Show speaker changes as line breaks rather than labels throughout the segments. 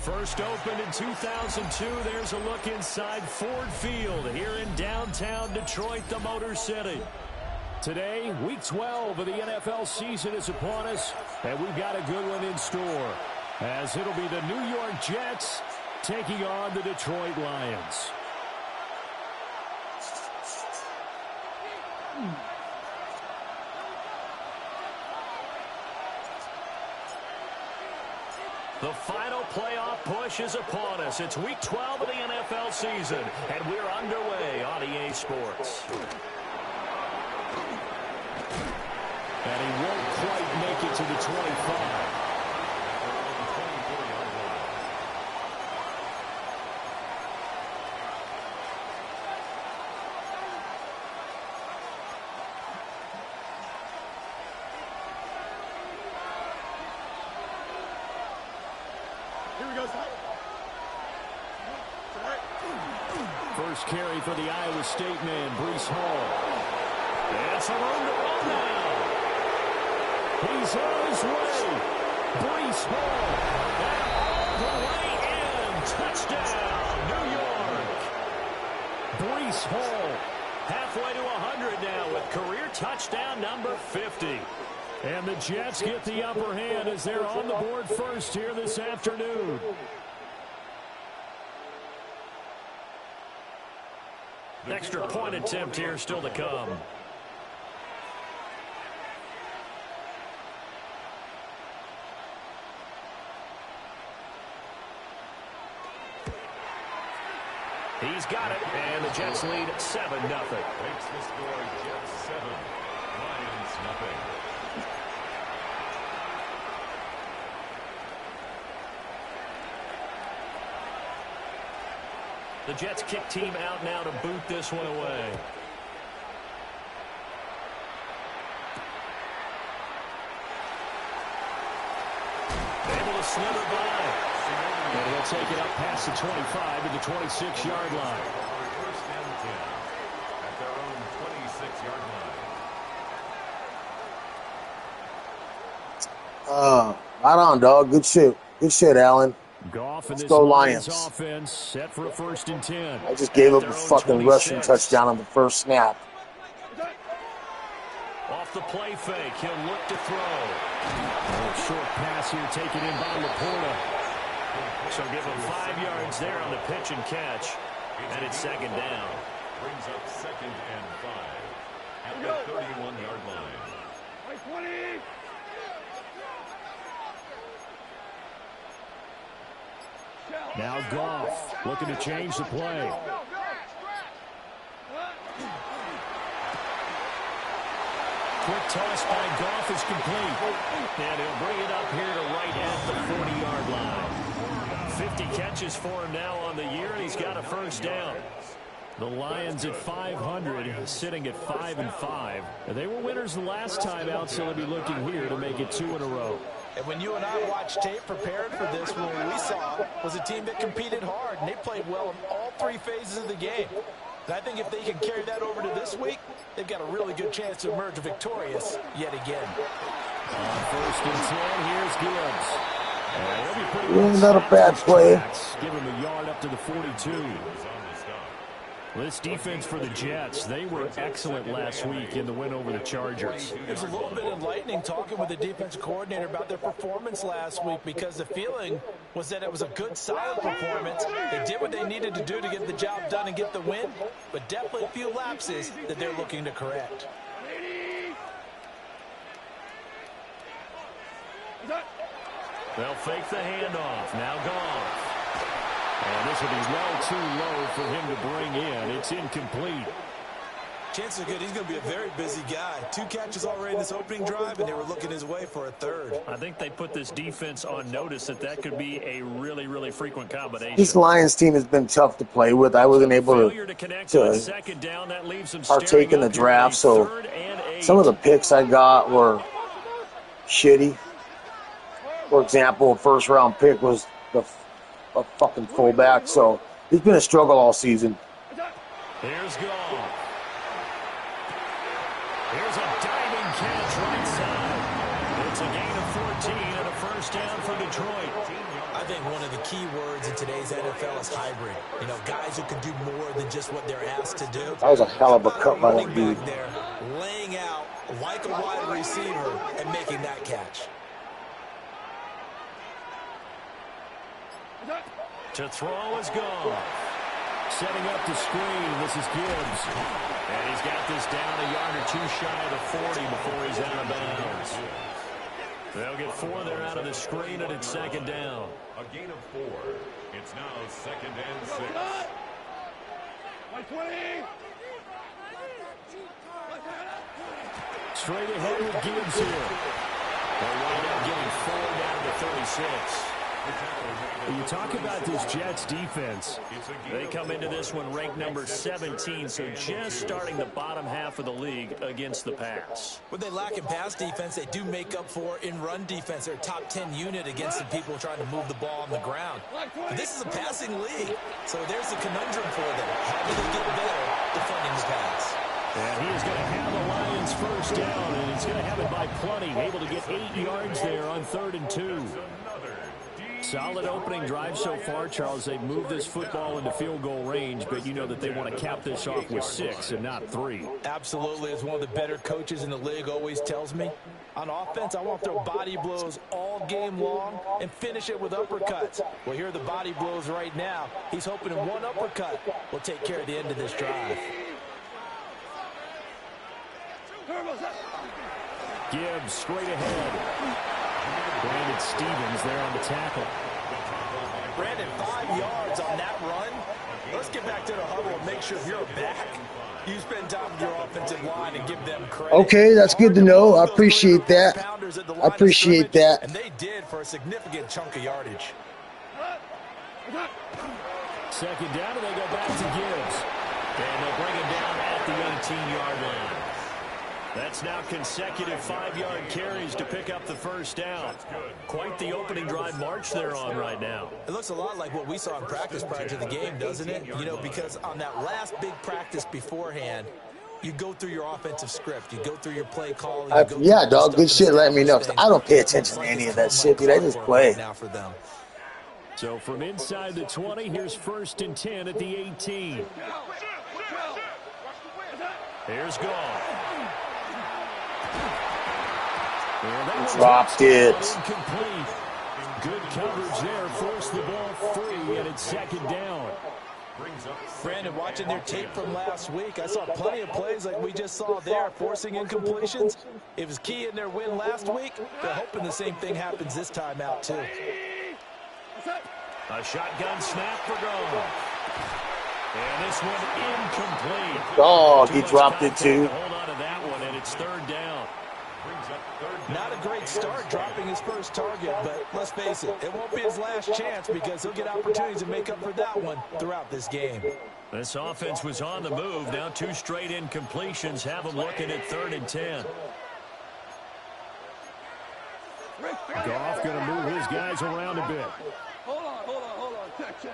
First opened in 2002, there's a look inside Ford Field here in downtown Detroit, the Motor City. Today, Week 12 of the NFL season is upon us, and we've got a good one in store, as it'll be the New York Jets taking on the Detroit Lions. The final playoff push is upon us. It's Week 12 of the NFL season, and we're underway on EA Sports. And he won't quite make it to the 25. First carry for the Iowa State man, Breece Hall. It's a run to run now. He's on his way. Breece Hall. And all the way in. Touchdown, New York. Breece Hall halfway to 100 now with career touchdown number 50. And the Jets get the upper hand as they're on the board first here this afternoon. Extra point attempt here still to come. He's got it, and the Jets lead 7-0. Makes the score Jets 7, Lions nothing. The Jets kick team out now to boot this one away. Able to slither by. And he'll take it up past the 25 to the 26-yard line. First and 10 at their own 26-yard line.
Right on, dog. Good shit. Good shit, Allen.
Goff and
Let's go Lions.
Offense set for a 1st and 10.
I just gave up a fucking rushing touchdown on the first snap.
Off the play fake, he'll look to throw. A short pass here taken in by Laporta. So give him 5 yards there on the pitch and catch. And it's 2nd down. Brings up 2nd and 5 at the 31-yard line. 20. Now Goff looking to change the play. Quick toss by Goff is complete. And he'll bring it up here to right at the 40-yard line. 50 catches for him now on the year, and he's got a 1st down. The Lions at 500, sitting at 5-5. They were winners the last time out, so they'll be looking here to make it 2 in a row.
And when you and I watched tape prepared for this, what we saw was a team that competed hard, and they played well in all 3 phases of the game. And I think if they can carry that over to this week, they've got a really good chance to emerge victorious yet again.
On 1st and 10, here's Gibbs.
Not a bad play.
Give him a yard up to the 42. This defense for the Jets, they were excellent last week in the win over the Chargers.
It was a little bit enlightening talking with the defensive coordinator about their performance last week, because the feeling was that it was a good, solid performance. They did what they needed to do to get the job done and get the win, but definitely a few lapses that they're looking to correct.
They'll fake the handoff. Now Goff. And this will be well too low for him to bring in. It's incomplete.
Chances are good he's going to be a very busy guy. 2 catches already in this opening drive, and they were looking his way for a 3rd.
I think they put this defense on notice that could be a really, really frequent combination.
This Lions team has been tough to play with. I wasn't able to partake in the draft, so some of the picks I got were shitty. For example, a 1st-round pick was a fucking fullback, so it's been a struggle all season.
Here's Goff. Here's a diving catch right side. It's a gain of 14 and a 1st down for Detroit.
I think one of the key words in today's NFL is hybrid. You know, guys who can do more than just what they're asked to do.
That was a hell of a cut by that
Running
dude.
back there, laying out like a wide receiver and making that catch.
To throw is gone. Setting up the screen, this is Gibbs. And he's got this down a yard or two shy of the 40 before he's out of bounds. They'll get 4 there out of the screen, and it's second down.
A gain of 4. It's now 2nd and 6.
Straight ahead with Gibbs here. They wind up getting 4 down to 36. You talk about this Jets defense. They come into this one ranked number 17, so just starting the bottom half of the league against the pass.
What they lack in pass defense, they do make up for in run defense. They're a top 10 unit against the people trying to move the ball on the ground. But this is a passing league, so there's the conundrum for them. How do they get better defending the pass?
And he is going to have the Lions first down, and he's going to have it by plenty. Able to get 8 yards there on 3rd and 2. Solid opening drive so far, Charles. They've moved this football into field goal range, but you know that they want to cap this off with 6 and not 3.
Absolutely. As one of the better coaches in the league always tells me, on offense, I want to throw body blows all game long and finish it with uppercuts. Well, here are the body blows right now. He's hoping in one uppercut will take care of the end of this drive.
Gibbs straight ahead. Brandon Stevens there on the tackle.
Brandon, 5 yards on that run. Let's get back to the huddle and make sure you're back. You spend time with your offensive line and give them credit.
Okay, that's good to know. I appreciate that. I appreciate that.
And they did for a significant chunk of yardage.
Second down, and they go back to Gibbs. And they'll bring him down at the 18-yard line. That's now consecutive 5-yard carries to pick up the first down. Quite the opening drive march they're on right now.
It looks a lot like what we saw in practice prior to the game, doesn't it? You know, because on that last big practice beforehand, you go through your offensive script. You go through your play calling.
Yeah, dog, good shit letting me know. I don't pay attention to any of that shit, dude. I just play.
Now for them.
So from inside the 20, here's 1st and 10 at the 18. Here's Goff.
Dropped it.
Incomplete. Good coverage there. Forced the ball free, and it's second down.
Brandon, watching their tape from last week, I saw plenty of plays like we just saw there, forcing incompletions. It was key in their win last week. They're hoping the same thing happens this time out, too.
A shotgun snap for Goff. And this one incomplete.
Oh, he dropped it, too.
Hold on to that one, and it's 3rd down.
Not a great start dropping his first target, but let's face it, it won't be his last chance because he'll get opportunities to make up for that one throughout this game.
This offense was on the move. Now 2 straight incompletions have them looking at 3rd and 10. Goff going to move his guys around a bit.
Hold on. Check.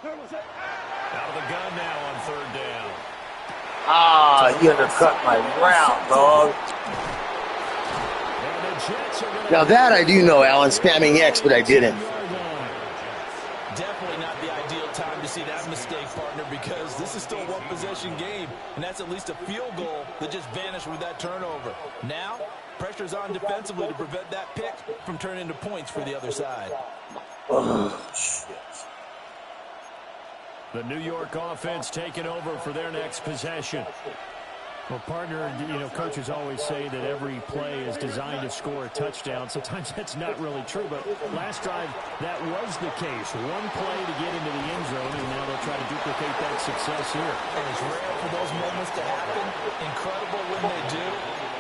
Out of the gun now on 3rd down.
Ah, he undercut my route, dog. Now that I do know, Alan, spamming X, but I didn't.
Definitely not the ideal time to see that mistake, partner, because this is still a one-possession game, and that's at least a field goal that just vanished with that turnover. Now, pressure's on defensively to prevent that pick from turning into points for the other side.
Oh, shit.
The New York offense taking over for their next possession. Well, partner, you know, coaches always say that every play is designed to score a touchdown. Sometimes that's not really true, but last drive, that was the case. One play to get into the end zone, and now they'll try to duplicate that success here.
And it's rare for those moments to happen. Incredible when they do.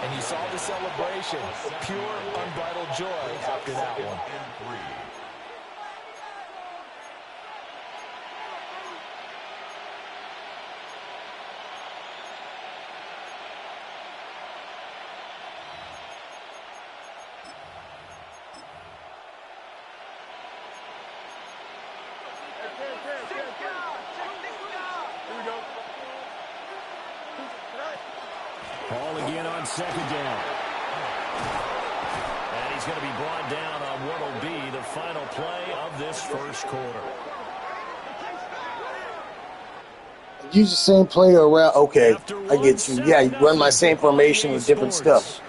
And you saw the celebration. Pure, unbridled joy after that one.
Ball again on 2nd down. And he's going to be brought down on what will be the final play of this first quarter.
Use the same play around. Okay, I get you. Yeah, you run my same formation with different stuff.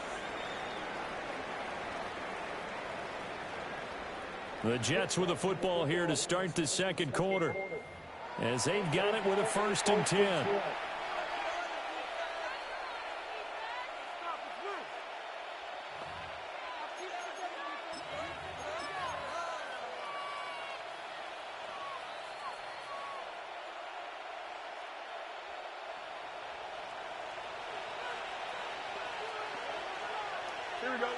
The Jets with the football here to start the second quarter, as they've got it with a 1st and 10.
Here we go.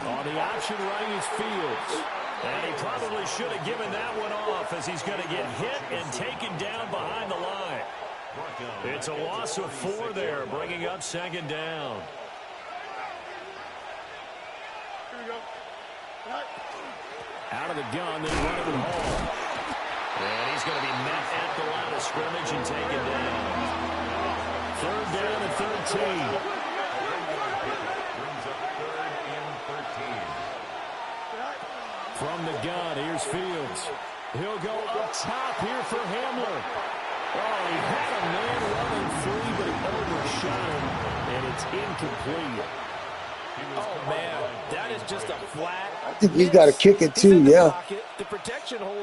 On the option right is Fields. And he probably should have given that one off, as he's going to get hit and taken down behind the line. It's a loss of 4 there, bringing up 2nd down.
Here we go.
Out of the gun, then run it with Hall. And he's going to be met at the line of scrimmage and taken down. 3rd down and 13. From the gun, here's Fields. He'll go up top here for Hamler. Oh, he had a man running free, but he overshot him, and it's incomplete.
Oh, man, that is just a flat.
I think he's got to kick it too, yeah.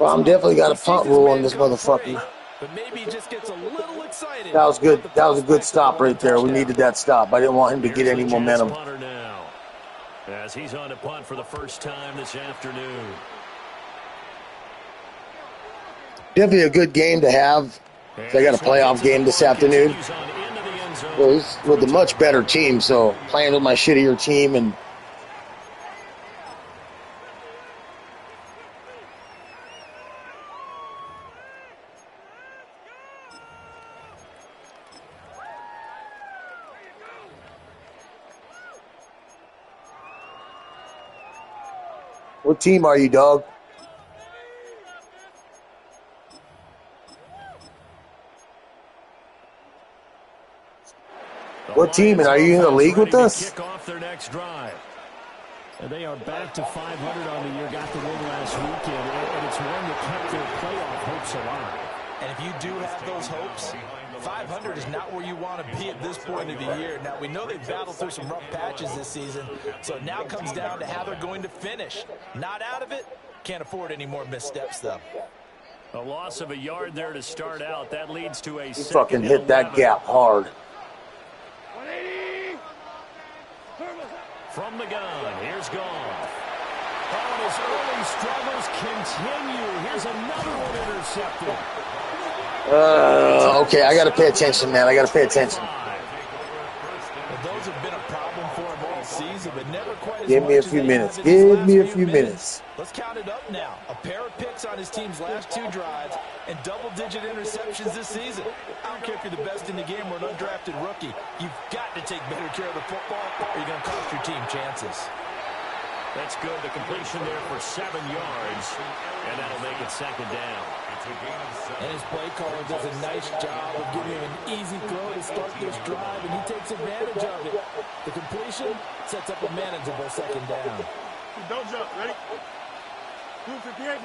Well, I'm definitely got a punt rule on this motherfucker.
But maybe he just gets a little excited.
That was good. That was a good stop right there. We needed that stop. I didn't want him to get any momentum.
As he's on to punt for the first time this afternoon.
Definitely a good game to have. They got a playoff game this afternoon. Well, it's with a much better team, so playing with my shittier team and what team are you, dog? What team? And are you in the league with us?
Kick off their next drive. And they are back to 500 on the year. Got the win last weekend, and it's one that kept their playoff hopes alive.
And if you do have those hopes, 500 is not where you want to be at this point of the year. Now, we know they've battled through some rough patches this season, so it now comes down to how they're going to finish. Not out of it. Can't afford any more missteps, though.
A loss of a yard there to start out. That leads to a
He fucking hit that gap hard.
From the gun, here's Goff. Oh, his early struggles continue. Here's another one intercepted.
Okay, I got to pay attention, man. I got to pay attention.
Well, those have been a problem for him all season, but never quite as
Give me a few minutes. Give me a few minutes.
Let's count it up now. A pair of picks on his team's last 2 drives and double-digit interceptions this season. I don't care if you're the best in the game or an undrafted rookie. You've got to take better care of the football or you're going to cost your team chances.
That's good. The completion there for 7 yards, and that'll make it 2nd down.
And his play caller does a nice job of giving him an easy throw to start this drive, and he takes advantage of it. The completion sets up a manageable 2nd down.
Don't jump. Ready? 258.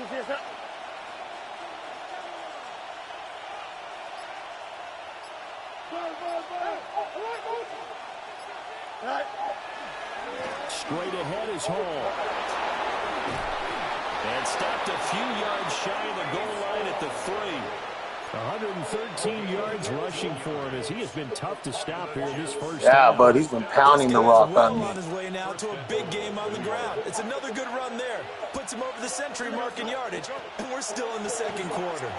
Straight ahead is Hall. And stopped a few yards shy of the goal line at the 3. 113 yards rushing for him, as he has been tough to stop here this first
Yeah,
half.
but he's been pounding the rock on me.
On his way now to a big game on the ground. It's another good run there. Puts him over the century mark in yardage, and we're still in the 2nd quarter.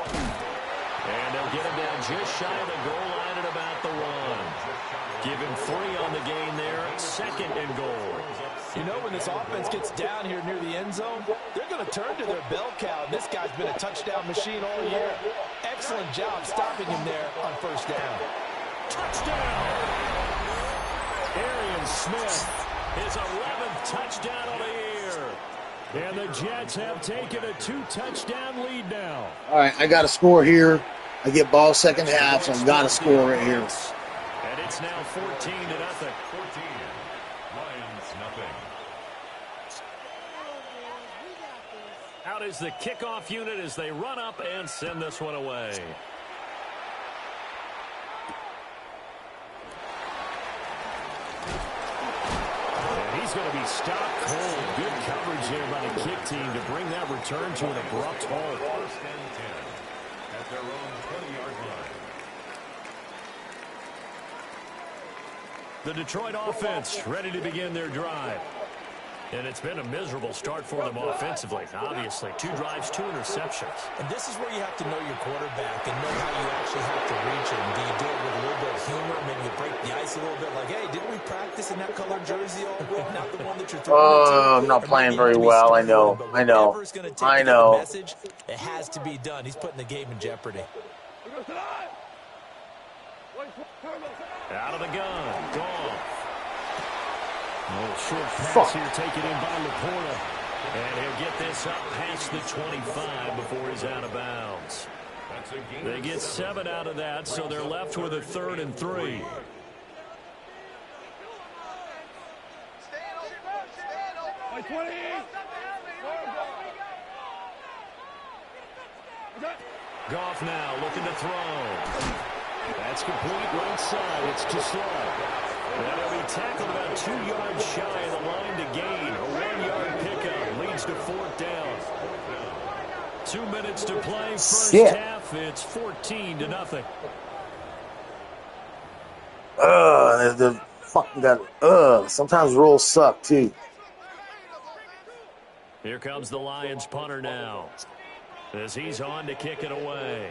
And they'll get him down just shy of the goal line at about the 1. Give him 3 on the gain there. 2nd and goal.
You know, when this offense gets down here near the end zone, they're going to turn to their bell cow. This guy's been a touchdown machine all year. Excellent job stopping him there on 1st down.
Touchdown! Arian Smith, his 11th touchdown of the year. And the Jets have taken a 2-touchdown lead now.
All right, I got to score here. I get ball 2nd half, so I've got to score right here.
And it's now 14-0. Out is the kickoff unit as they run up and send this one away. And he's going to be stopped cold. Good coverage there by the kick team to bring that return to an abrupt halt.
First and 10 at their own 20-yard line.
The Detroit offense ready to begin their drive. And it's been a miserable start for them offensively, obviously. 2 drives, 2 interceptions.
And this is where you have to know your quarterback and know how you actually have to reach him. Do you do it with a little bit of humor? Maybe you break the ice a little bit like, hey, didn't we practice in that colored jersey all week? Not the one that you're throwing
Oh, I'm not playing very well. I know.
Message, it has to be done. He's putting the game in jeopardy.
Out of the gun. Goff. Short pass here taken in by Laporta. And he'll get this up past the 25 before he's out of bounds. They get 7 out of that, so they're left with a 3rd and 3. Goff now looking to throw. That's complete right side. It's too slow. That'll be tackled about 2 yards shy of the line to gain. A 1-yard pickup leads to 4th down. 2 minutes to play. First half. It's 14-0.
The fucking that. Sometimes rules suck too.
Here comes the Lions punter now, as he's on to kick it away.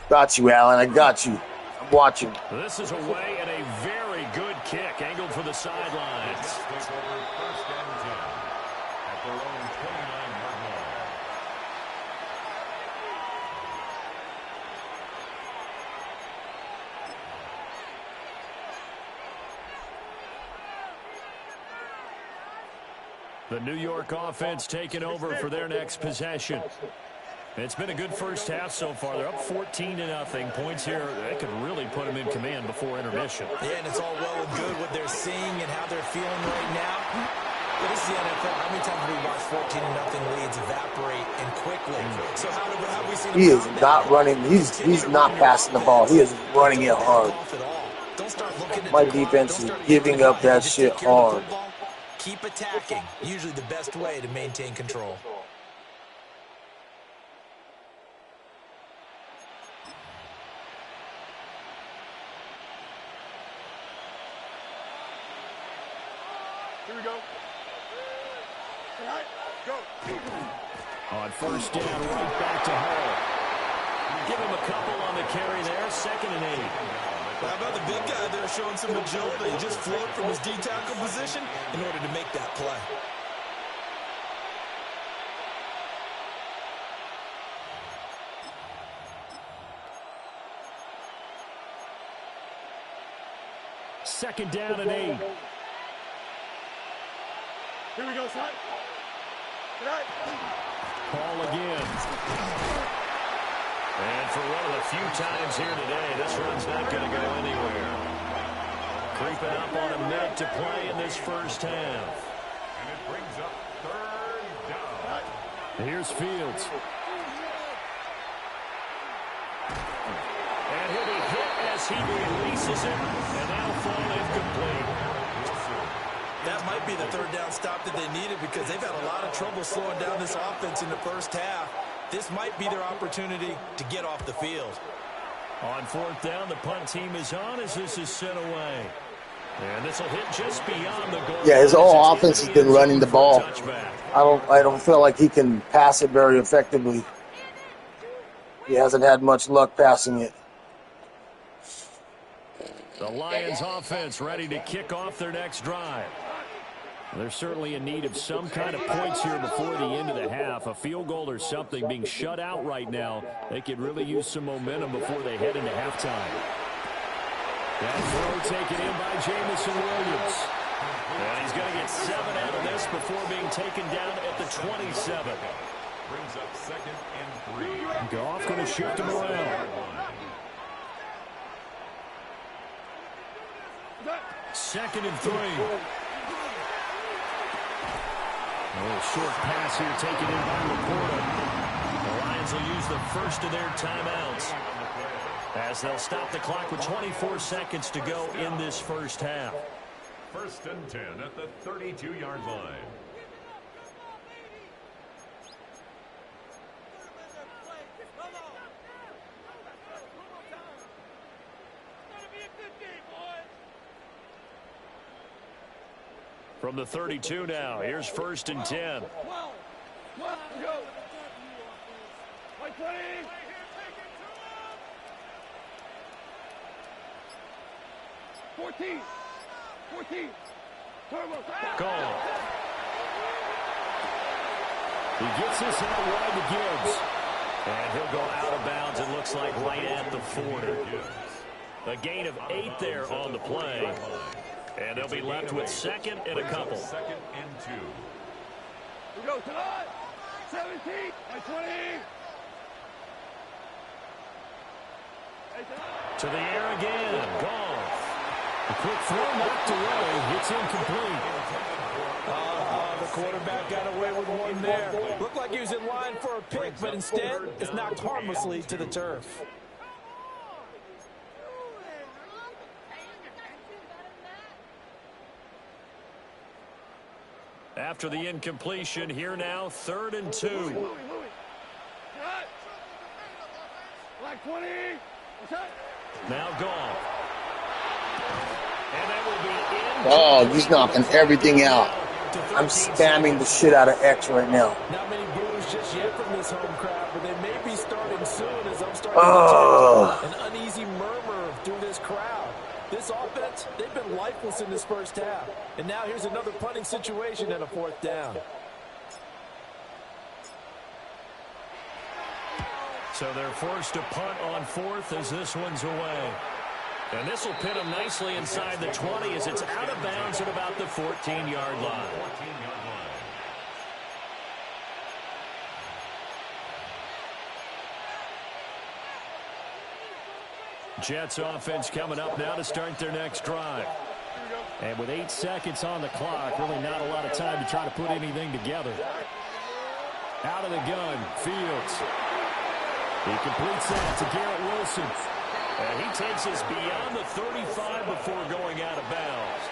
Got you, Allen. I got you. I'm watching.
This is away and a very good kick, angled for the sidelines.
First and 10 at their own 29-yard line.
The New York offense taking over for their next possession. It's been a good first half so far. They're up 14-0. Points here, they could really put them in command before intermission.
Yeah, and it's all well and good what they're seeing and how they're feeling right now. But this is the NFL. How many times have we watched 14-0 leads evaporate and quickly? So how have we seen him?
He is not running. He's not passing the ball. He is running it hard. My defense is giving up that shit hard.
Keep attacking. Usually the best way to maintain control.
Here we go. All right, go.
On first down, right back to Hall. Give him a couple on the carry there. 2nd and 8.
How about the big guy there showing some agility? Just float from his D-tackle position in order to make that play.
Second down and 8.
Here we go, son. All right.
Ball again. And for one of the few times here today, this run's not going to go anywhere. Creeping up on a minute to play in this first half.
And it brings up 3rd down.
Here's Fields. And he'll be hit as he releases it, and that'll fall incomplete.
That might be the 3rd down stop that they needed because they've had a lot of trouble slowing down this offense in the first half. This might be their opportunity to get off the field.
On 4th down, the punt team is on as this is sent away. And this will hit just beyond the goal.
Yeah, his whole offense has been running the ball. I don't feel like he can pass it very effectively. He hasn't had much luck passing it.
The Lions offense ready to kick off their next drive. They're certainly in need of some kind of points here before the end of the half. A field goal or something being shut out right now. They could really use some momentum before they head into halftime. That throw taken in by Jamison Williams. And he's going to get 7 out of this before being taken down at the 27.
Brings up 2nd and 3.
Goff going to shift him around. 2nd and 3. A little short pass here taken in by Laporta. The Lions will use the first of their timeouts as they'll stop the clock with 24 seconds to go in this first half.
1st and 10 at the 32-yard line.
From the 32 now, here's 1st and 10.
14.
Gone. He gets this out wide to Gibbs. And he'll go out of bounds, it looks like, right at the 40. A gain of 8 there on the play. And they'll be left with 2nd and a couple.
2nd and 2.
We go tonight. 17. 20.
To the air again. Gone. A quick throw knocked away. It's incomplete.
The quarterback got away with one there. Looked like he was in line for a pick, but instead it's knocked harmlessly to the turf.
After the incompletion, here now, 3rd and 2.
Like 20.
Now gone. And that will be in.
Oh, he's knocking everything out. I'm spamming the shit out of X right now.
Not many boos just yet from this home crowd, but they may be starting soon as I'm starting to detect an uneasy murmur through this crowd. This offense, they've been lifeless in this first half. And now here's another punting situation and a 4th down.
So they're forced to punt on 4th as this one's away. And this will pin them nicely inside the 20 as it's out of bounds at about the 14-yard line. Jets offense coming up now to start their next drive. And with 8 seconds on the clock, really not a lot of time to try to put anything together. Out of the gun, Fields. He completes that to Garrett Wilson. And he takes us beyond the 35 before going out of bounds.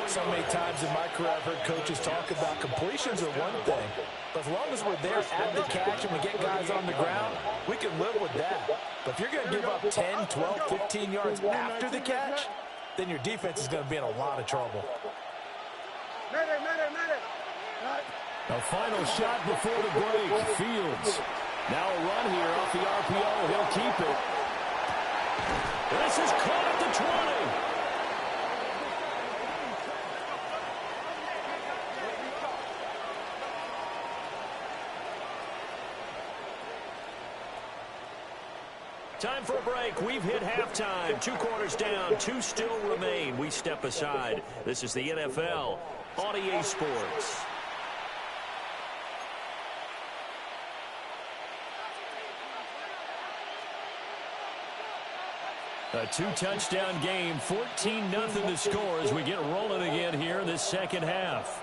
So many times in my career I've heard coaches talk about completions are one thing. But as long as we're there at the catch and we get guys on the ground, we can live with that. But if you're going to give up 10, 12, 15 yards after the catch, then your defense is going to be in a lot of trouble.
A final shot before the break. Fields. Now a run here off the RPO. He'll keep it. This is caught at the 20. Time for a break. We've hit halftime. 2 quarters down. 2 still remain. We step aside. This is the NFL on EA Sports. A 2-touchdown game, 14-0 the score as we get rolling again here in this second half.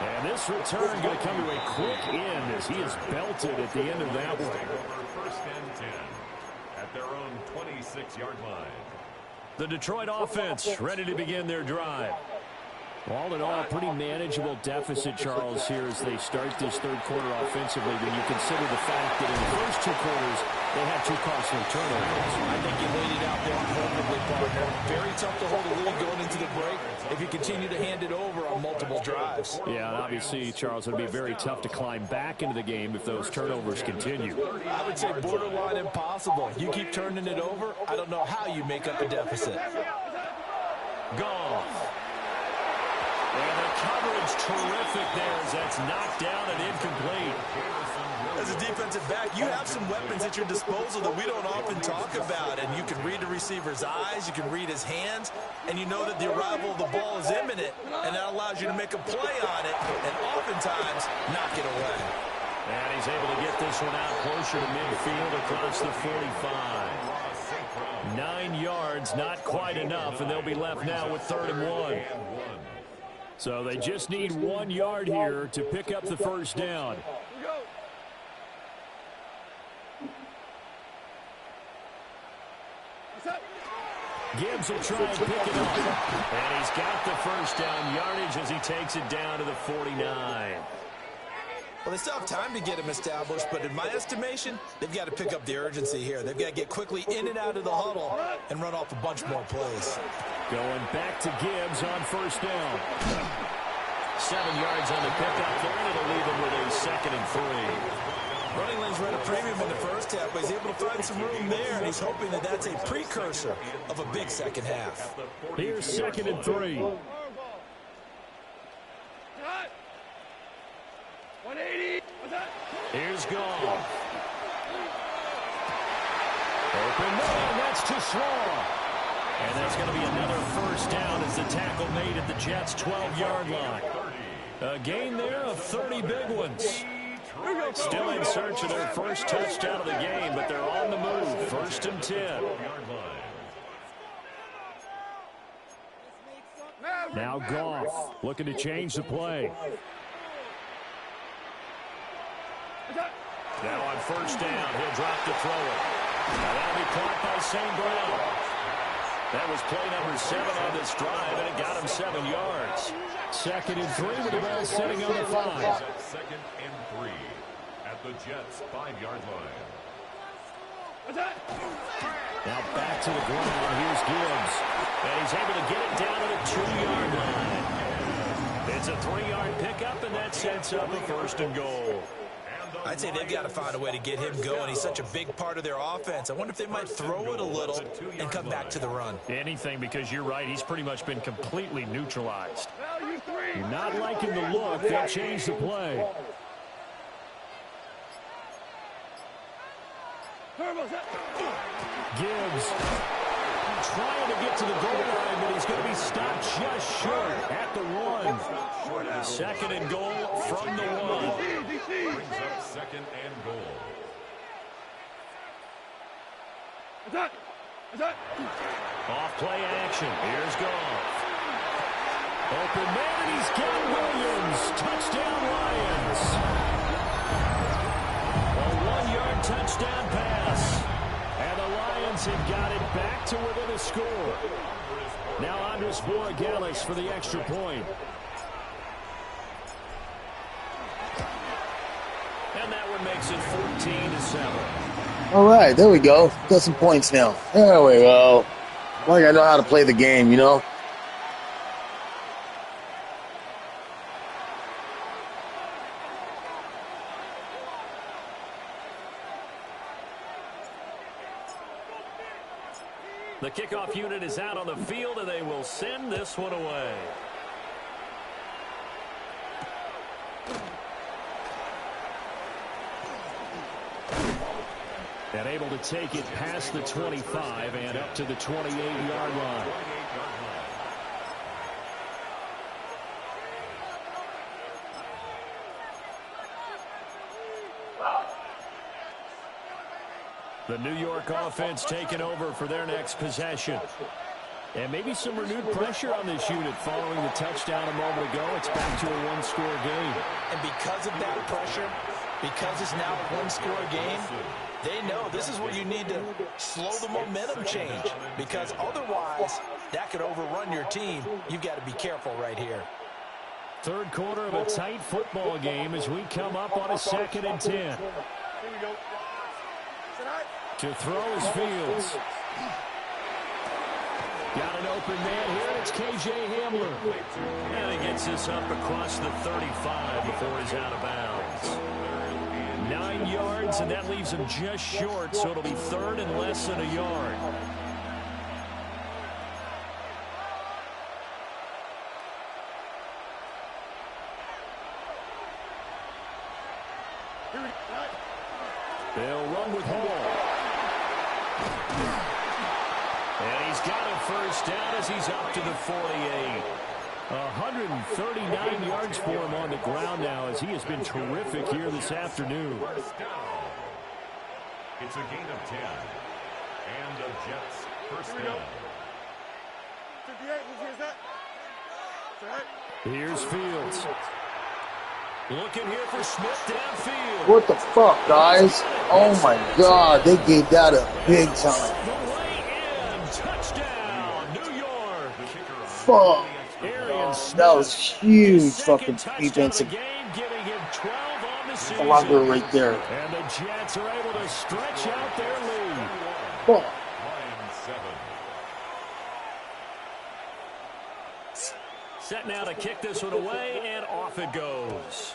And this return going to come to a quick end as he is belted at the end of that one.
1st and 10 at their own 26-yard line.
The Detroit offense ready to begin their drive. All in all, pretty manageable deficit, Charles, here as they start this 3rd quarter offensively when you consider the fact that in the first 2 quarters, they had 2 costly turnovers.
I think you laid it out there perfectly, partner. Very tough to hold a lead going into the break if you continue to hand it over on multiple drives.
Yeah, and obviously, Charles, it would be very tough to climb back into the game if those turnovers continue.
I would say borderline impossible. You keep turning it over, I don't know how you make up a deficit.
Gone. And the coverage terrific there as that's knocked down and incomplete.
As a defensive back, you have some weapons at your disposal that we don't often talk about. And you can read the receiver's eyes, you can read his hands, and you know that the arrival of the ball is imminent, and that allows you to make a play on it and oftentimes knock it away.
And he's able to get this one out closer to midfield across the 45. 9 yards, not quite enough, and they'll be left now with 3rd and 1. So they just need 1 yard here to pick up the first down. Gibbs will try and pick it up. And he's got the first down yardage as he takes it down to the 49.
Well, they still have time to get him established, but in my estimation, they've got to pick up the urgency here. They've got to get quickly in and out of the huddle and run off a bunch more plays.
Going back to Gibbs on first down. 7 yards on the pickup there, and it'll leave him with a 2nd and 3.
Running lanes ran a premium in the first half, but he's able to find some room there, and he's hoping that that's a precursor of a big second half.
Here's 2nd and 3.
180.
Here's Goff. Open man, that's too small. And that's going to be another first down as the tackle made at the Jets' 12-yard line. A gain there of 30 big ones. Still in search of their first touchdown of the game, but they're on the move. 1st and 10. Now Goff looking to change the play. Now on first down, he'll drop to throw it. Now that'll be caught by St. Brown. That was play number 7 on this drive, and it got him 7 yards. 2nd and 3 with the ball sitting on the 5.
2nd and 3 at the Jets' 5-yard line.
Now back to the ground. Here's Gibbs. And he's able to get it down to the 2-yard line. It's a 3-yard pickup, and that sets up a 1st and goal.
I'd say they've got to find a way to get him going. He's such a big part of their offense. I wonder if they might throw it a little and come back to the run.
Anything, because you're right. He's pretty much been completely neutralized. You're not liking the look. They'll change the play. Gibbs trying to get to the goal line, but he's going to be stopped just short at the 1. 2nd and goal from the 1.
Brings up 2nd and goal.
Off play action. Here's Goff. Open man, and he's got Williams. Touchdown Lions. A 1-yard touchdown pass. And the Lions have got it back to within a score. Now Andres Borregales for the extra point. And that one makes it 14-7.
All right, there we go. Got some points now. There we go. Like I know how to play the game, you know?
The kickoff unit is out on the field, and they will send this one away. And able to take it past the 25 and up to the 28-yard line. The New York offense taking over for their next possession. And maybe some renewed pressure on this unit following the touchdown a moment ago. It's back to a 1-score game.
And because of that pressure, because it's now a 1-score game, they know this is where you need to slow the momentum change, because otherwise that could overrun your team. You've got to be careful right here.
Third quarter of a tight football game as we come up on a 2nd and 10. To throw is Fields. Got an open man here. It's K.J. Hamler. And he gets this up across the 35 before he's out of bounds. 9 yards, and that leaves him just short, so it'll be 3rd and less than a yard. They'll run with Hall. And he's got a first down as he's up to the 48. 139 yards for him on the ground now, as he has been terrific here this afternoon.
First down. It's a gain of 10. And the Jets First down.
Here's Fields. Looking here for Smith downfield.
What the fuck, guys? Oh my God, they gave that a big time.
The way in. Touchdown, New York.
Fuck. That was huge fucking defensive
Giving him 12 on the season.
blunder right there.
And the Jets are able to stretch out their lead.
Fuck.
Lions 7.
Set now to kick this one away, and off it goes.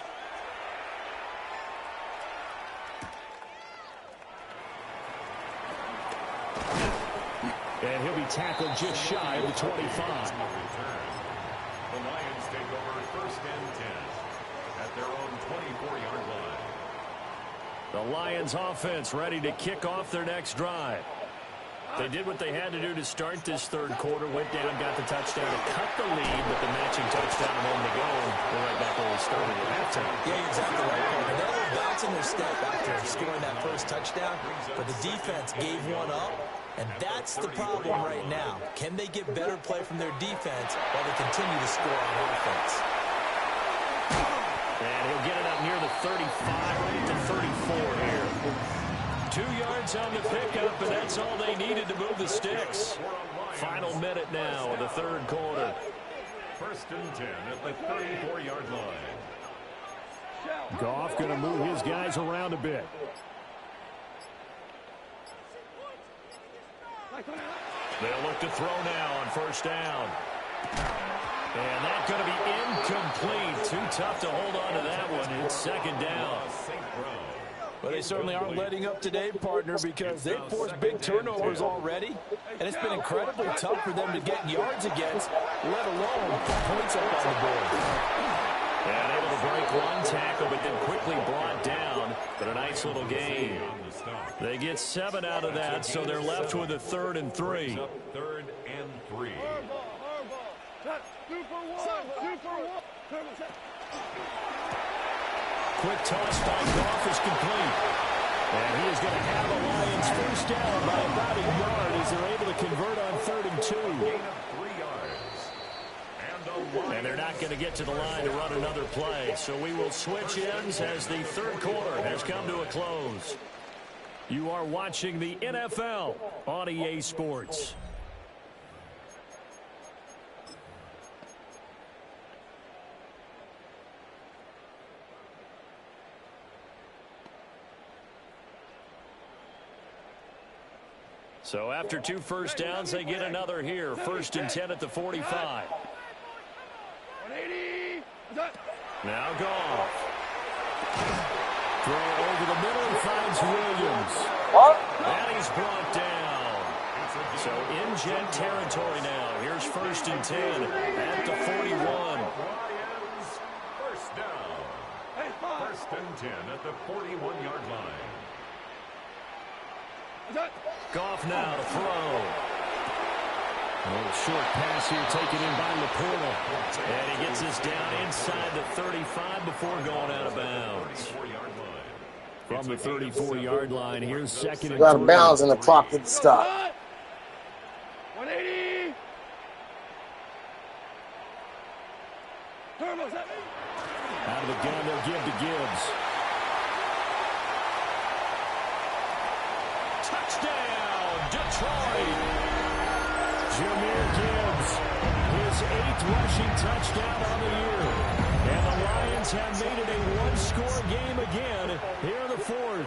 And he'll be tackled just shy of the 25.
The Lions take over first and 10 at their own 24-yard line.
The Lions offense ready to kick off their next drive. They did what they had to do to start this third quarter, went down, got the touchdown to cut the lead, but the matching touchdown a moment ago, and we're right back where we started at halftime.
Yeah, exactly right. And they were bouncing their step after scoring that first touchdown, but the defense gave one up, and that's the problem right now. Can they get better play from their defense while they continue to score on offense?
And he'll get it up near the 35, right to 34 here. 2 yards on the pickup, and that's all they needed to move the sticks. Final minute now of the third quarter.
First and 10 at the 34-yard line.
Goff going to move his guys around a bit. They'll look to throw now on first down. And that's going to be incomplete. Too tough to hold on to that one. It's second down.
But they certainly aren't letting up today, partner, because they've forced big turnovers already. And it's been incredibly tough for them to get yards against, let alone points up on the board.
And able to break one tackle, but then quickly brought down. But a nice little game. They get 7 out of that, so they're left with a 3rd and 3.
Third and 3.
Quick toss by Goff is complete. And he is going to have the Lions first down by about a yard as they're able to convert on 3rd and 2.
Gain of 3 yards.
And they're not going to get to the line to run another play. So we will switch ends as the third quarter has come to a close. You are watching the NFL on EA Sports. So after 2 first downs, they get another here. 1st and 10 at the 45.
180.
Now Goff. Throw over the middle and finds Williams. And he's brought down. So in Jet territory now. Here's 1st and 10 at the 41.
First down. 1st and 10 at the 41-yard line.
Goff now to throw. A little short pass here taken in by Laporta. And he gets this down inside the 35 before going out of bounds. From the 34-yard line, here's 2nd and 3.
Out of bounds and the clock didn't stop.
180.
Out of the gun, they'll give to Gibbs. Touchdown, Detroit. Jahmyr Gibbs, his 8th rushing touchdown on the year. And the Lions have made it a one-score game again here in the 4th.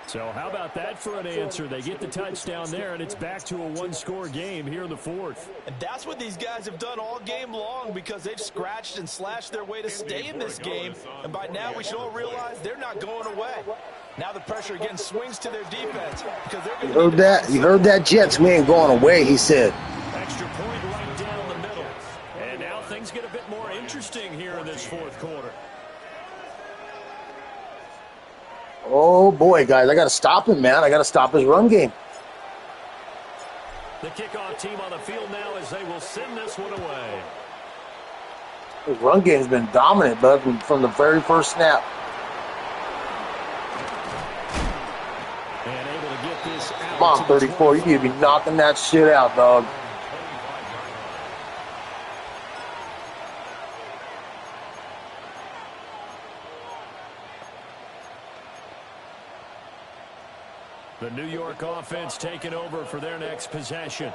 So how about that for an answer? They get the touchdown there, and it's back to a one-score game here in the 4th.
And that's what these guys have done all game long because they've scratched and slashed their way to stay in this game. And by now we should all realize they're not going away. Now the pressure again swings to their defense because they're going to
Heard that? You heard that, Jets? We ain't going away, he said.
Extra point right down the middle. And now things get a bit more interesting here in this 4th quarter.
Oh, boy, guys. I got to stop him, man. I got to stop his run game.
The kickoff team on the field now as they will send this one away.
His run game's been dominant, bud, from the very first snap.
And able to get this pass out.
Come on, 34. You need to be knocking that shit out, dog.
The New York offense taking over for their next possession.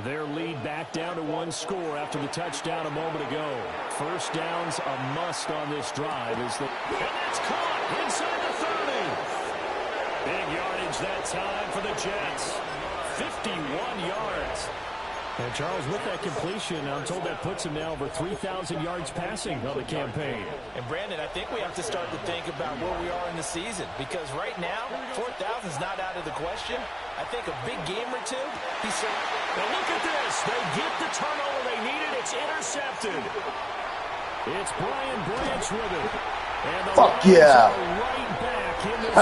Their lead back down to one score after the touchdown a moment ago. First down's a must on this drive. And that's caught inside the 30. Big yardage that time for the Jets. 51 yards. And Charles, with that completion, I'm told that puts him now over 3,000 yards passing on the campaign.
And Brandon, I think we have to start to think about where we are in the season, because right now, 4,000 is not out of the question. I think a big game or two, he said.
Now look at this. They get the turnover they needed. It's intercepted. It's Brian Branch with it. And the
Fuck yeah.
Right back in this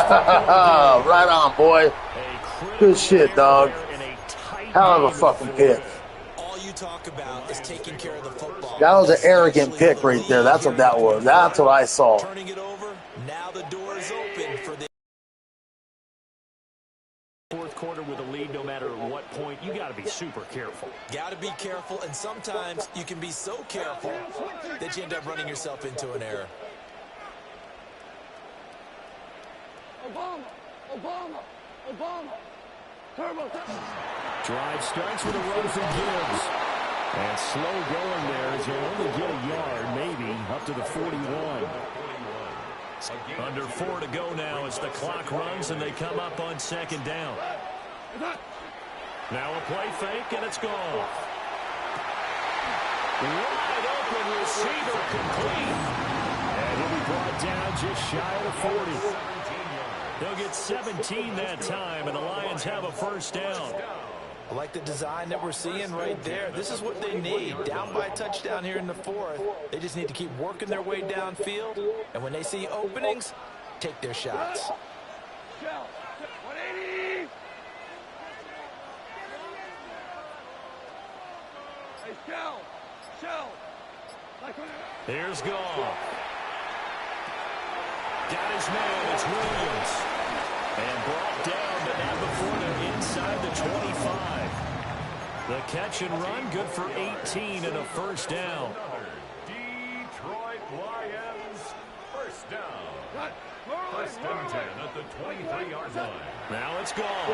right on, boy. Good shit, dog. Hell of a fucking pick.
Talk about is taking care of the football.
That was an arrogant pick right there. That's what that was. That's what I saw.
Turning it over. Now the door is open for the
fourth quarter with a lead. No matter what point, you got to be super careful.
Got to be careful, and sometimes you can be so careful that you end up running yourself into an error.
Obama. Turbo.
Drive starts with a run from Gibbs. And slow going there as you only get a yard, maybe, up to the 41. Under 4 to go now as the clock runs and they come up on second down. Now a play fake, and it's gone. Wide open receiver complete. And he'll be brought down just shy of the 40. They'll get 17 that time, and the Lions have a first down.
I like the design that we're seeing right there. This is what they need. Down by a touchdown here in the fourth. They just need to keep working their way downfield. And when they see openings, take their shots.
180. Hey, shell.
Here's Goff. Got his man, it's Williams. And brought down, but now before they're inside the 25. The catch and run, good for 18 and a first down.
Detroit Lions, first down. First and 10 at the 23-yard line.
Now it's Goff.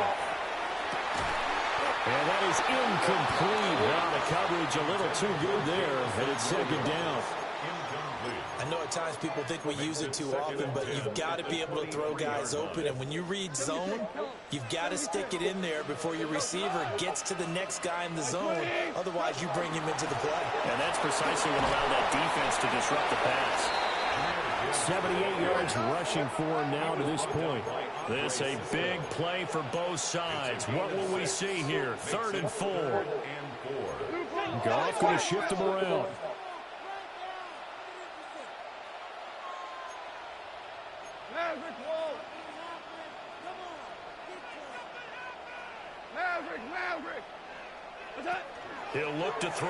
And that is incomplete. Wow, the coverage a little too good there, and it's second down.
I know at times people think we use it too often, but you've got to be able to throw guys open. And when you read zone, you've got to stick it in there before your receiver gets to the next guy in the zone. Otherwise, you bring him into the play.
And that's precisely what allowed that defense to disrupt the pass. 78 yards rushing for him now to this point. This a big play for both sides. What will we see here? 3rd and 4. Goff going to shift him around.
Maverick. What's that?
He'll look to throw.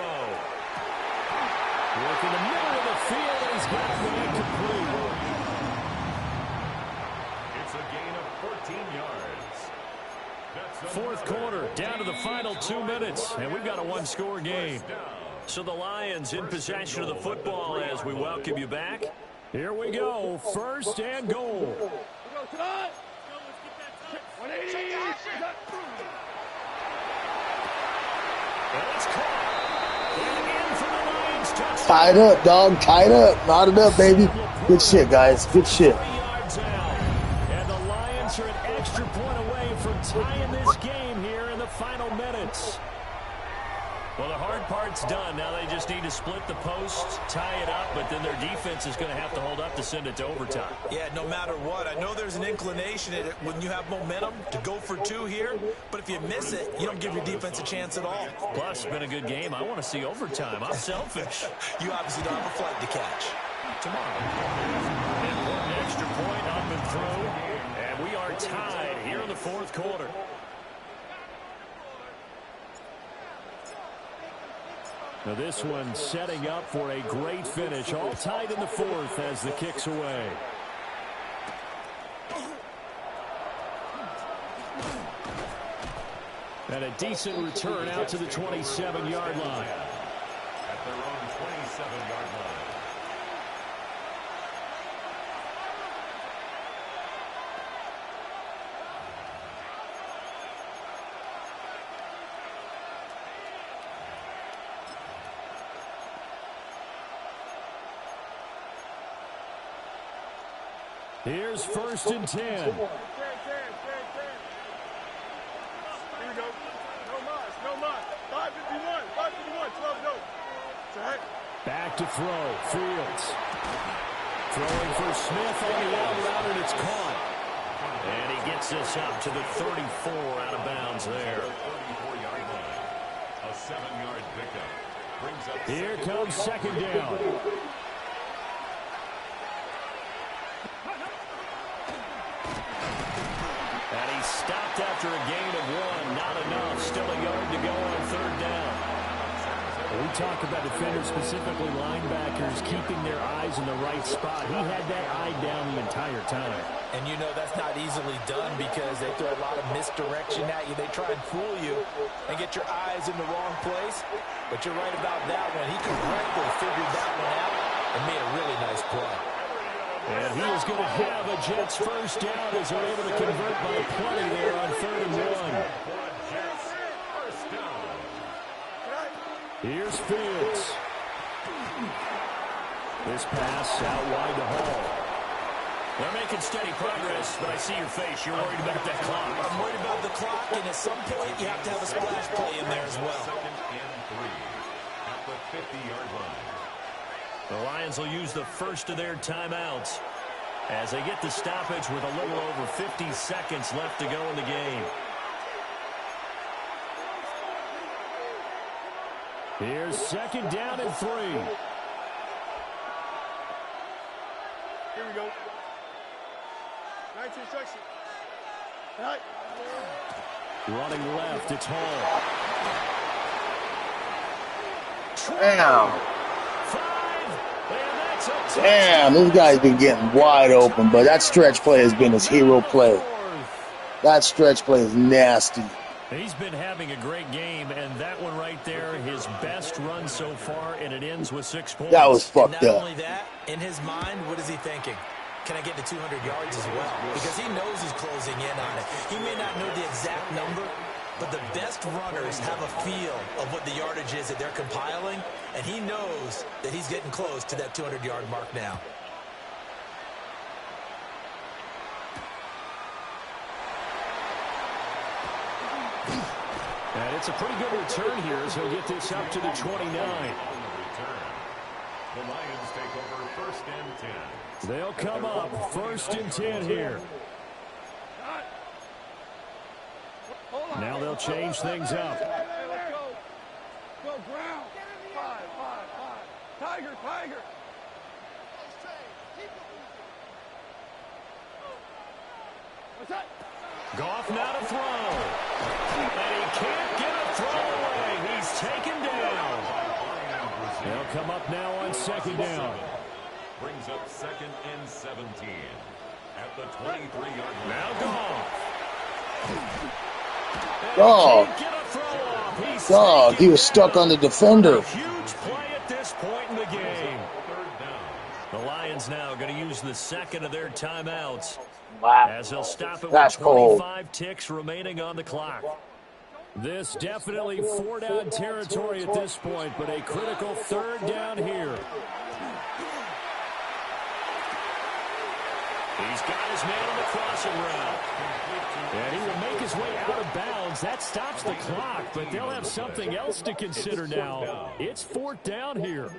Look in the middle of the field, and he's got the incomplete.
It's a gain of 14 yards. That's
Fourth quarter, down to the final 2 minutes, and we've got a one-score game. So the Lions in possession of the football as we welcome you back. Here we go, first and goal.
We go tonight. 180.
That's caught. And in for the Lions touchdown.
Tied up, dog. Tied up. Knotted up, baby. Good shit, guys. Good shit.
3 yards out. And the Lions are an extra point away from tying this game here in the final minutes. Well, the hard part's done. Now they just need to split the posts, tie it up, but then their defense is going to have to hold up to send it to overtime.
Yeah, no matter what. I know there's an inclination in it when you have momentum to go for 2 here, but if you miss it, you don't give your defense a chance at all.
Plus, it's been a good game. I want to see overtime. I'm selfish.
You obviously don't have a flight to catch.
Tomorrow. Important extra point up and through, and we are tied here in the fourth quarter. Now this one setting up for a great finish. All tied in the fourth as the kick's away. And a decent return out to the 27-yard line.
At their own 27-yard line.
Here's 1st and 10.
Here we go. No mas. 551. 12 go.
Back to throw. Fields. Throwing for Smith on the out route, and it's caught. And he gets this up to the 34 out of bounds there.
34-yard line. A 7-yard pickup. Brings up
Here comes 2nd down. And he stopped after a gain of 1. Not enough. Still a yard to go on 3rd down. We talk about defenders, specifically linebackers, keeping their eyes in the right spot. He had that eye down the entire time.
And you know that's not easily done because they throw a lot of misdirection at you. They try and fool you and get your eyes in the wrong place. But you're right about that one. He correctly figured that one out and made a really nice play.
And he is going to have a Jets 1st down as they're able to convert by plenty there on 3rd and 1. Here's Fields. This pass out wide to Hall. They're making steady progress, but I see your face. You're worried about that clock.
I'm worried about the clock, and at some point you have to have a splash play in there as well.
2nd and 3 at the 50-yard line.
The Lions will use the first of their timeouts as they get the stoppage with a little over 50 seconds left to go in the game. Here's 2nd down and 3.
Here we go. Nice instruction. Right.
Running left, it's Hall.
Damn, this guy's been getting wide open, but that stretch play has been his hero play. That stretch play is nasty.
He's been having a great game, and that one right there, his best run so far, and it ends with 6 points.
That was fucked
up. Not
up.
only that, in his mind, what is he thinking? Can I get to 200 yards as well? Because he knows he's closing in on it. He may not know the exact number, but the best runners have a feel of what the yardage is that they're compiling, and he knows that he's getting close to that 200-yard mark now.
And it's a pretty good return here, so he'll get this up to the 29.
The Lions take over 1st and 10.
They'll come up 1st and 10 here. Now they'll change things up.
Let's go. Go ground. 5. Tiger. What's that?
Goff now to throw. And he can't get a throw away. He's taken down. They'll come up now on 2nd down.
Brings up 2nd and 17 at the 23-yard line.
Now Goff.
Dog, he was stuck on the defender.
A huge play at this point in the game.
3rd down.
The Lions now going to use the 2nd of their timeouts.
Wow.
As they'll stop it
That's
with 25
cold.
ticks remaining on the clock. This definitely 4-down territory at this point, but a critical 3rd down here. He's got his man on the crossing route. And he will make his way out of bounds. That stops the clock, but they'll have something else to consider now. It's 4th down here.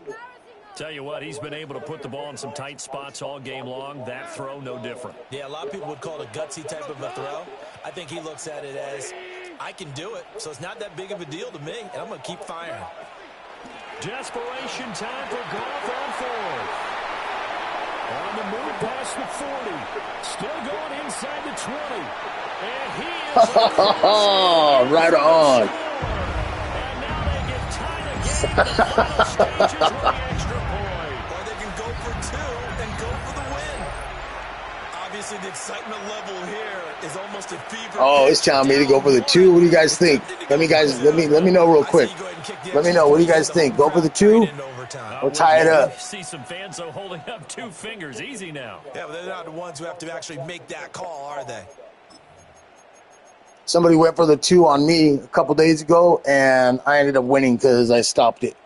Tell you what, he's been able to put the ball in some tight spots all game long. That throw, no different.
Yeah, a lot of people would call it a gutsy type of a throw. I think he looks at it as, I can do it, so it's not that big of a deal to me, and I'm going to keep firing.
Desperation time for Goff on 4th. On the move past the 40. Still going inside the 20. And he is
right on.
And now they get tied again. The final stages with the extra point.
Or they can go for 2 and go for the win. Obviously, the excitement level here is almost a fever.
Oh, it's telling me to go for the 2. What do you guys think? Let me know real quick. Let me know. What do you guys think? Go for the 2 or tie it up?
See some fans though holding up 2 fingers. Easy now.
Yeah, but they're not the ones who have to actually make that call, are they?
Somebody went for the 2 on me a couple days ago, and I ended up winning because I stopped it.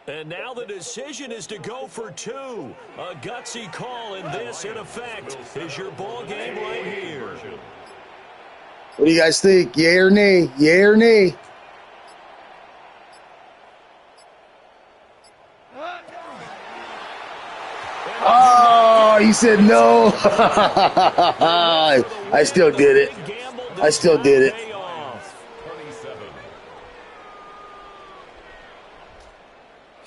And now the decision is to go for 2. A gutsy call, and this, in effect, is your ball game right here.
What do you guys think? Yay or nay? Yay or nay? Oh, he said no. I still did it. I still did it.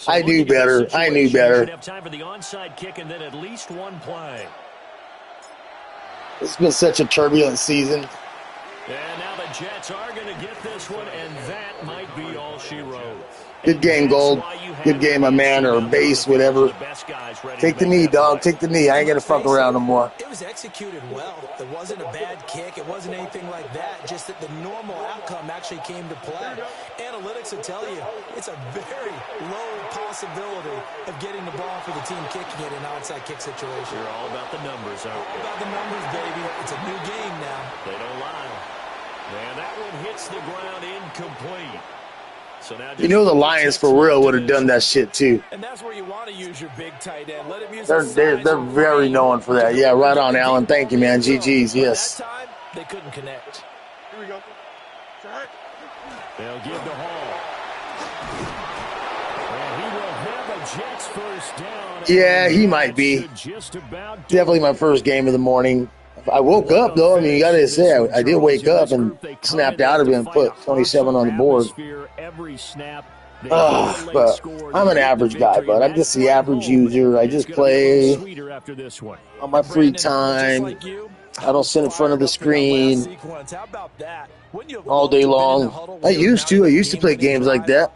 I knew better. I knew better.
Have time for the onside kick and then at least 1 play.
It's been such a turbulent season.
And now the Jets are going to get this one, and that might be all she wrote.
Good game, Gold. Good game, my man, or base, whatever. Take the knee, dog. Take the knee. I ain't going to fuck around no more.
It was executed well. It wasn't a bad kick. It wasn't anything like that. Just that the normal outcome actually came to play. Analytics will tell you it's a very low possibility of getting the ball for the team kicking it in an onside kick situation.
You're all about the numbers, aren't you?
All about the numbers, baby. It's a new game now.
They don't lie. And that one hits the ground incomplete. So now
you know the Lions for real would have done that shit too.
And that's where you want to use your big tight end. Let him use
they're very known for that. Yeah, right on, Alan. Thank you, man. GG's, yes.
That time, they couldn't connect.
Here we go. Track.
They'll give the Hall. And he will have a Jets first down.
Yeah, he might be. Definitely my first game of the morning. I woke up, though. I mean, you got to say, I did wake up and snapped out of it and put 27 on the board. But I'm an average guy, but I'm just the average user. I just play on my free time. I don't sit in front of the screen all day long. I used to play games like that.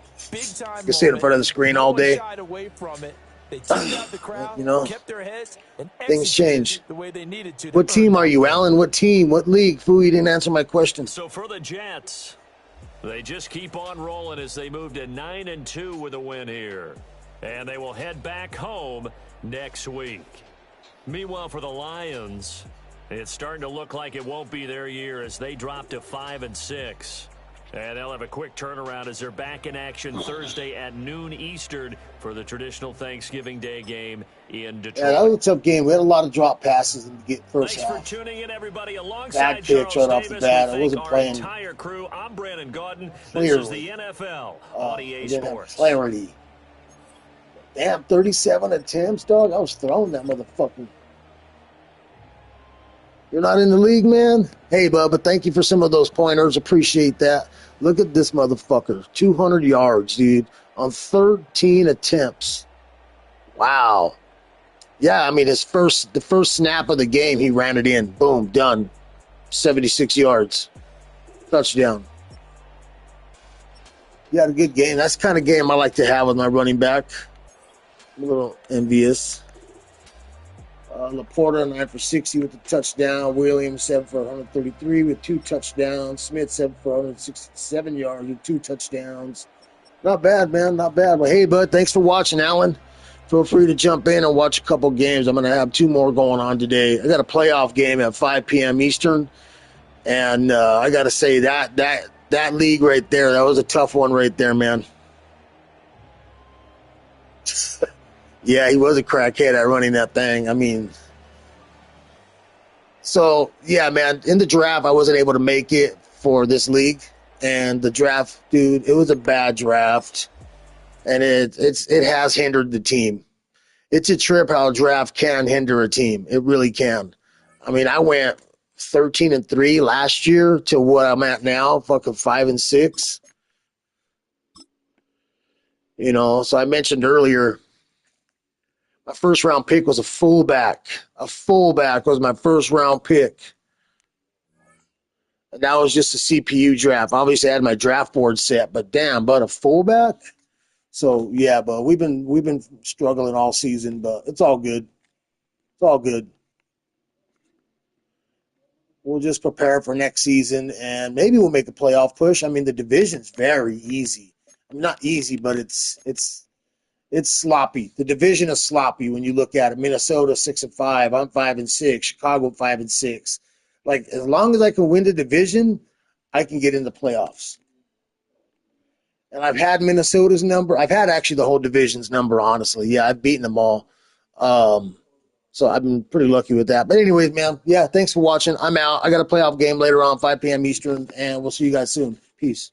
I could sit in front of the screen all day. You know, things change. What team are you, Alan? What team? What league? Foo, you didn't answer my question.
So for the Jets, they just keep on rolling as they move to 9-2 with a win here. And they will head back home next week. Meanwhile, for the Lions, it's starting to look like it won't be their year as they drop to 5-6. And they'll have a quick turnaround as they're back in action Thursday at noon Eastern for the traditional Thanksgiving Day game in Detroit.
Yeah, that was a tough game. We had a lot of drop passes in the first half.
Thanks for tuning in, everybody. Alongside
bad pitch right off the bat. I wasn't playing.
Entire crew. I'm Brandon Gaudin. This is the NFL on EA Sports.
Clarity. Damn, 37 attempts, dog. I was throwing that motherfucker. You're not in the league, man? Hey, Bubba, thank you for some of those pointers. Appreciate that. Look at this motherfucker. 200 yards, dude, on 13 attempts. Wow. Yeah, I mean, the first snap of the game, he ran it in. Boom, done. 76 yards. Touchdown. You had a good game. That's the kind of game I like to have with my running back. I'm a little envious. Laporta, 9 for 60 with a touchdown. Williams, 7 for 133 with 2 touchdowns. Smith, 7 for 167 yards with 2 touchdowns. Not bad, man. Not bad. But hey, bud, thanks for watching, Alan. Feel free to jump in and watch a couple games. I'm going to have 2 more going on today. I got a playoff game at 5 p.m. Eastern. And I got to say, that league right there, that was a tough one right there, man. Yeah, he was a crackhead at running that thing. I mean, so, yeah, man, in the draft, I wasn't able to make it for this league. And the draft, dude, it was a bad draft. And it has hindered the team. It's a trip how a draft can hinder a team. It really can. I mean, I went 13-3 last year to what I'm at now, fucking 5-6. You know, so I mentioned earlier, my first round pick was a fullback. A fullback was my first round pick. And that was just a CPU draft. Obviously, I had my draft board set, but damn, but a fullback? So, yeah, but we've been struggling all season, but it's all good. It's all good. we'll just prepare for next season, and maybe we'll make a playoff push. I mean, the division's very easy. I mean, not easy, but it's sloppy. The division is sloppy when you look at it. Minnesota 6-5. I'm 5-6. Chicago 5-6. Like, as long as I can win the division, I can get in the playoffs. And I've had Minnesota's number. I've had actually the whole division's number, honestly. Yeah, I've beaten them all. So I've been pretty lucky with that. But anyways, man, yeah, thanks for watching. I'm out. I got a playoff game later on, 5 p.m. Eastern, and we'll see you guys soon. Peace.